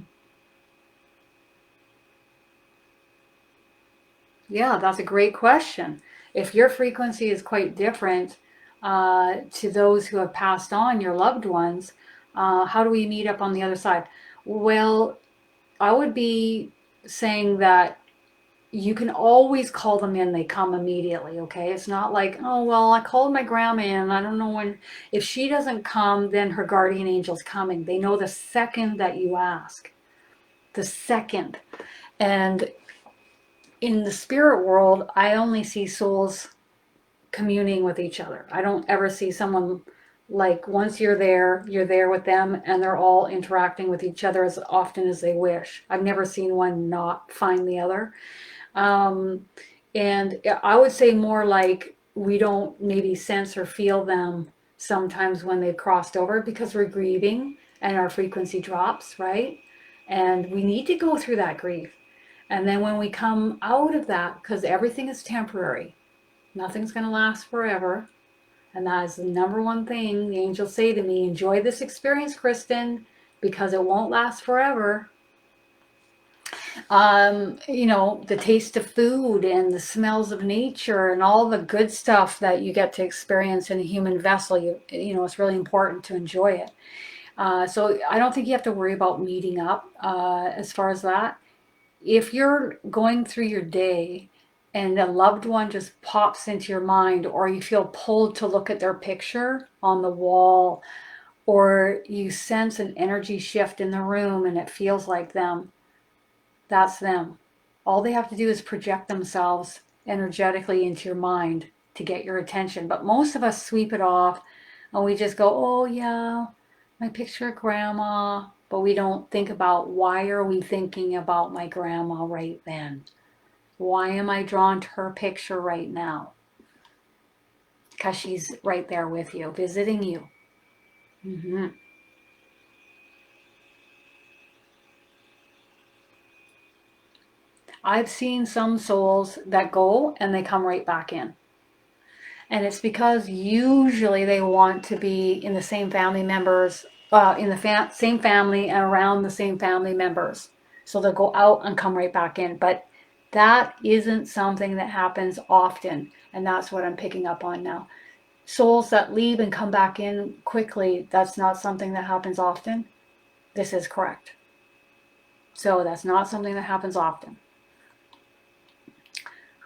Yeah, that's a great question. If your frequency is quite different to those who have passed on, your loved ones, how do we meet up on the other side? Well, I would be saying that you can always call them in, they come immediately, okay? It's not like, oh, well, I called my grandma in, I don't know when. If she doesn't come, then her guardian angel's coming. They know the second that you ask, the second. And in the spirit world, I only see souls communing with each other. I don't ever see someone like once you're there with them and they're all interacting with each other as often as they wish. I've never seen one not find the other. Um, and I would say more like we don't maybe sense or feel them sometimes when they've crossed over because we're grieving and our frequency drops, right? And we need to go through that grief. And then when we come out of that, because everything is temporary, nothing's going to last forever. And that is the number one thing the angels say to me: enjoy this experience, Kristin, because it won't last forever. You know, the taste of food and the smells of nature and all the good stuff that you get to experience in a human vessel, you know, it's really important to enjoy it. So I don't think you have to worry about meeting up as far as that. If you're going through your day and a loved one just pops into your mind, or you feel pulled to look at their picture on the wall, or you sense an energy shift in the room and it feels like them, that's them. All they have to do is project themselves energetically into your mind to get your attention. But most of us sweep it off and we just go, oh yeah, my picture of grandma. But we don't think about, why are we thinking about my grandma right then? Why am I drawn to her picture right now? Because she's right there with you, visiting you. Mm-hmm. I've seen some souls that go and they come right back in. And it's because usually they want to be in the same family members, in the same family and around the same family members. So they'll go out and come right back in. But that isn't something that happens often. And that's what I'm picking up on now. Souls that leave and come back in quickly, that's not something that happens often. This is correct. So that's not something that happens often.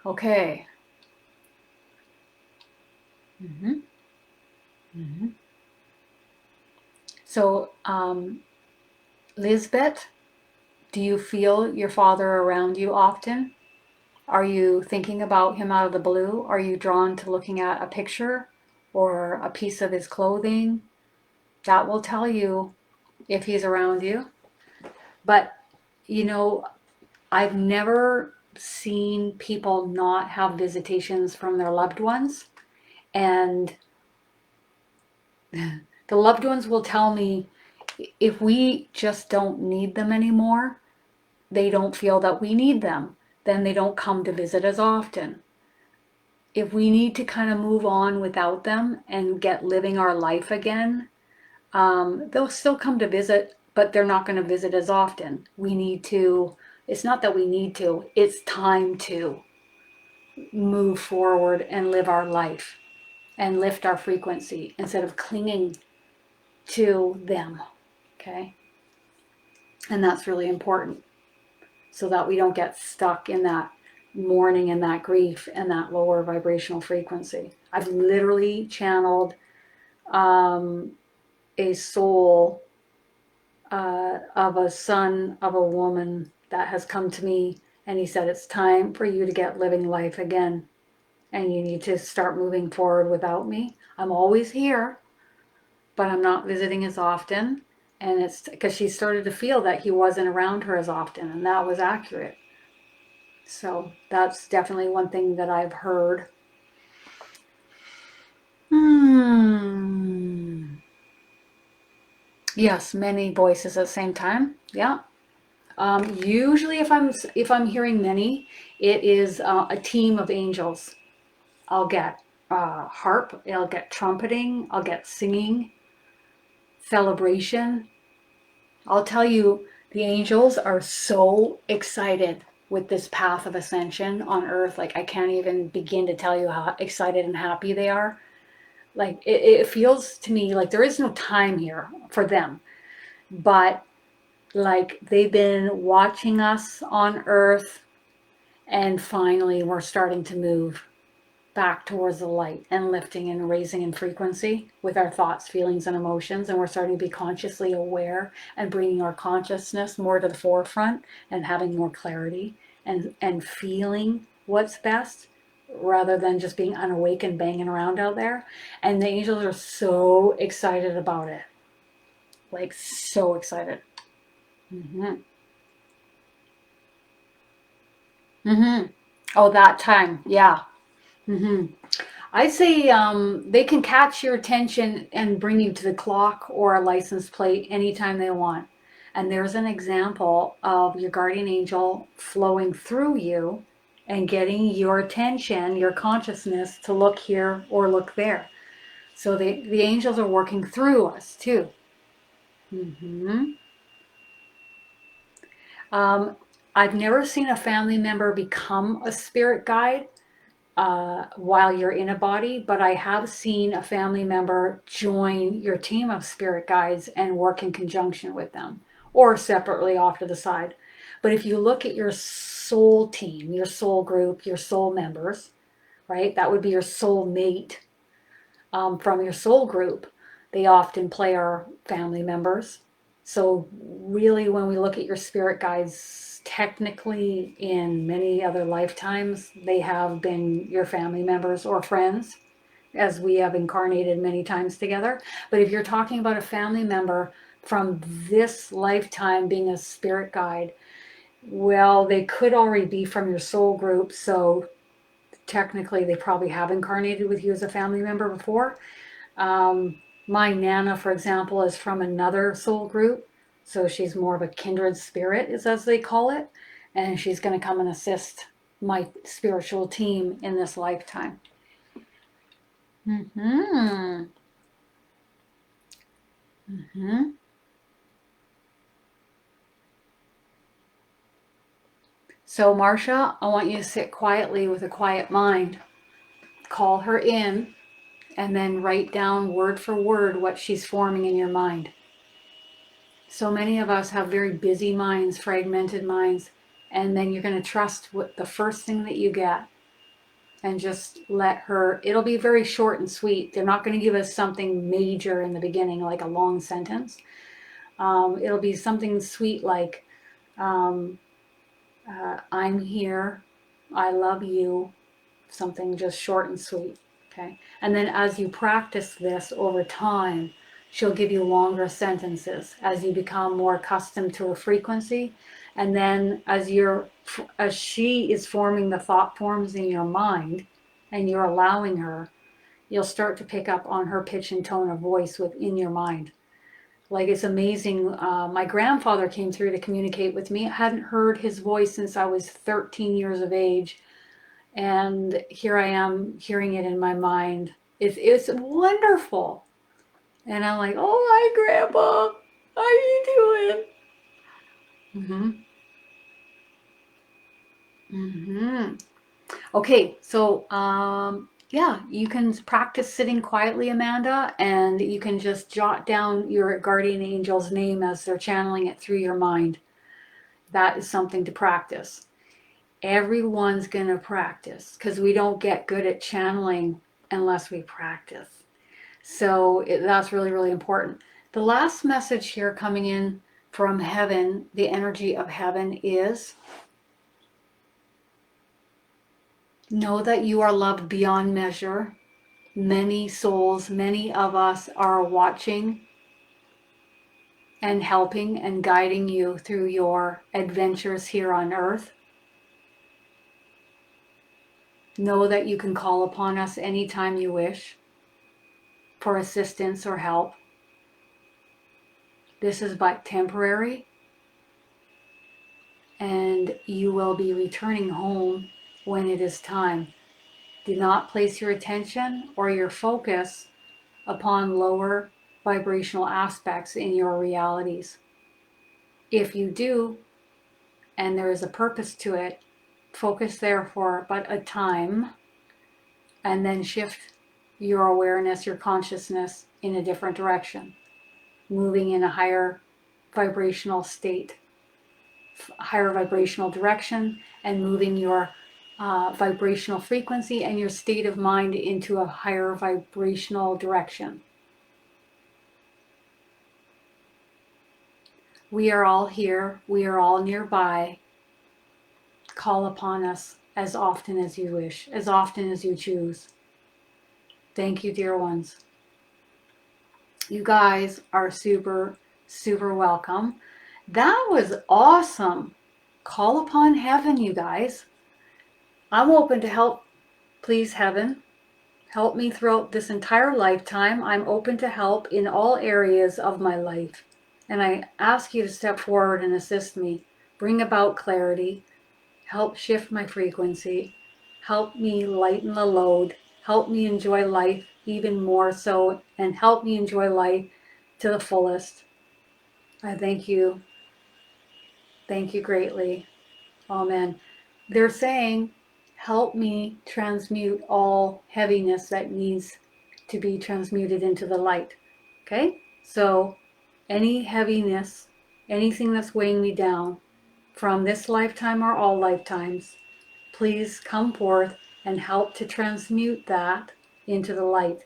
Okay. Mm-hmm. Mm-hmm. So, Lisbeth, do you feel your father around you often? Are you thinking about him out of the blue? Are you drawn to looking at a picture or a piece of his clothing? That will tell you if he's around you. But, you know, I've never seen people not have visitations from their loved ones. And the loved ones will tell me if we just don't need them anymore, they don't feel that we need them, then they don't come to visit as often. If we need to kind of move on without them and get living our life again, they'll still come to visit, but they're not going to visit as often. We need to, it's not that we need to, it's time to move forward and live our life and lift our frequency instead of clinging to them. Okay? And that's really important so that we don't get stuck in that mourning and that grief and that lower vibrational frequency. I've literally channeled a soul of a son of a woman that has come to me, and he said, it's time for you to get living life again, and you need to start moving forward without me. I'm always here, but I'm not visiting as often. And it's because she started to feel that he wasn't around her as often, and that was accurate. So that's definitely one thing that I've heard. Yes, many voices at the same time. Yeah. Usually, if I'm hearing many, it is a team of angels. I'll get harp. I'll get trumpeting. I'll get singing. celebration. I'll tell you, the angels are so excited with this path of ascension on earth. Like, I can't even begin to tell you how excited and happy they are. Like, it feels to me like there is no time here for them, but like they've been watching us on earth, and finally we're starting to move back towards the light and lifting and raising in frequency with our thoughts, feelings, and emotions. And we're starting to be consciously aware and bringing our consciousness more to the forefront and having more clarity and feeling what's best rather than just being unawake and banging around out there. And the angels are so excited about it. Like, so excited. Mm-hmm. Mm-hmm. Oh, that time. Yeah. Mm-hmm. I say they can catch your attention and bring you to the clock or a license plate anytime they want. And there's an example of your guardian angel flowing through you and getting your attention, your consciousness to look here or look there. So the angels are working through us too. Hmm. Um, I've never seen a family member become a spirit guide while you're in a body, but I have seen a family member join your team of spirit guides and work in conjunction with them or separately off to the side. But if you look at your soul team, your soul group, your soul members, right, that would be your soul mate from your soul group. They often play our family members. So really, when we look at your spirit guides, technically in many other lifetimes, they have been your family members or friends, as we have incarnated many times together. But if you're talking about a family member from this lifetime being a spirit guide, well, they could already be from your soul group. So technically, they probably have incarnated with you as a family member before. My Nana, for example, is from another soul group. So she's more of a kindred spirit, is as they call it. And she's going to come and assist my spiritual team in this lifetime. Mm-hmm. Mm-hmm. So, Marcia, I want you to sit quietly with a quiet mind. Call her in and then write down word for word what she's forming in your mind. So many of us have very busy minds, fragmented minds, and then you're going to trust what the first thing that you get and just let her, it'll be very short and sweet. They're not going to give us something major in the beginning, like a long sentence. It'll be something sweet like, um, I'm here, I love you, something just short and sweet. Okay. And then as you practice this over time, she'll give you longer sentences as you become more accustomed to her frequency. And then as she is forming the thought forms in your mind and you're allowing her, you'll start to pick up on her pitch and tone of voice within your mind. Like, it's amazing. My grandfather came through to communicate with me. I hadn't heard his voice since I was 13 years of age. And here I am hearing it in my mind. It's wonderful. And I'm like, oh, hi, Grandpa. How are you doing? Mm-hmm. Okay, so yeah, you can practice sitting quietly, Amanda, and you can just jot down your guardian angel's name as they're channeling it through your mind. That is something to practice. Everyone's going to practice because we don't get good at channeling unless we practice. So that's really, really important. The last message here coming in from heaven, the energy of heaven, is know that you are loved beyond measure. Many souls, many of us are watching and helping and guiding you through your adventures here on earth. Know that you can call upon us anytime you wish for assistance or help. This is but temporary, and you will be returning home when it is time. Do not place your attention or your focus upon lower vibrational aspects in your realities. If you do, and there is a purpose to it, focus there for but a time, and then shift your awareness, your consciousness in a different direction, moving in a higher vibrational state, higher vibrational direction, and moving your vibrational frequency and your state of mind into a higher vibrational direction. We are all here. We are all nearby. Call upon us as often as you wish, as often as you choose. Thank you, dear ones. You guys are super, super welcome. That was awesome. Call upon heaven, you guys. I'm open to help. Please, heaven, help me throughout this entire lifetime. I'm open to help in all areas of my life. And I ask you to step forward and assist me. Bring about clarity. Help shift my frequency. Help me lighten the load. Help me enjoy life even more so. And help me enjoy life to the fullest. I thank you. Thank you greatly. Amen. They're saying, help me transmute all heaviness that needs to be transmuted into the light. Okay? So any heaviness, anything that's weighing me down from this lifetime or all lifetimes, please come forth and help to transmute that into the light.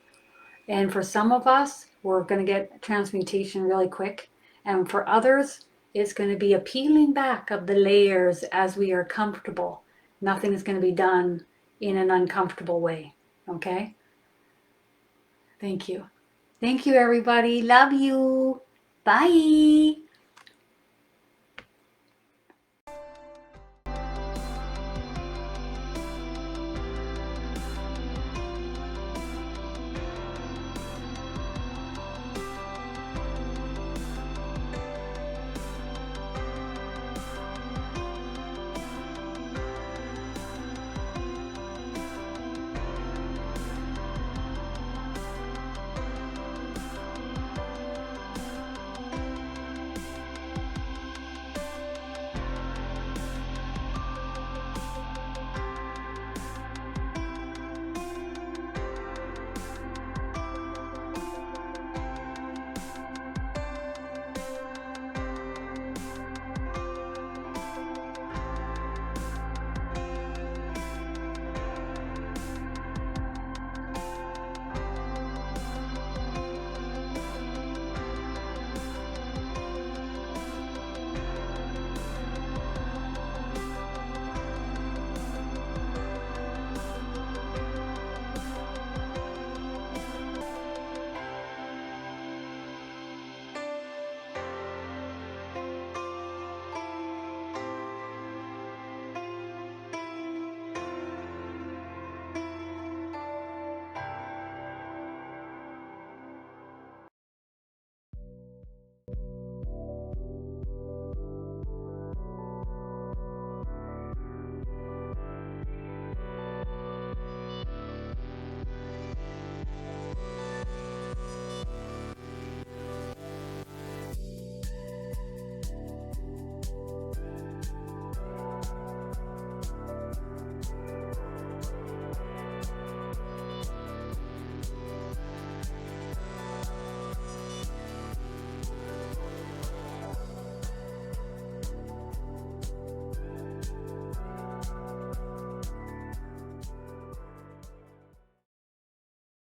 And for some of us, we're going to get transmutation really quick. And for others, it's going to be a peeling back of the layers as we are comfortable. Nothing is going to be done in an uncomfortable way. Okay? Thank you. Thank you, everybody. Love you. Bye.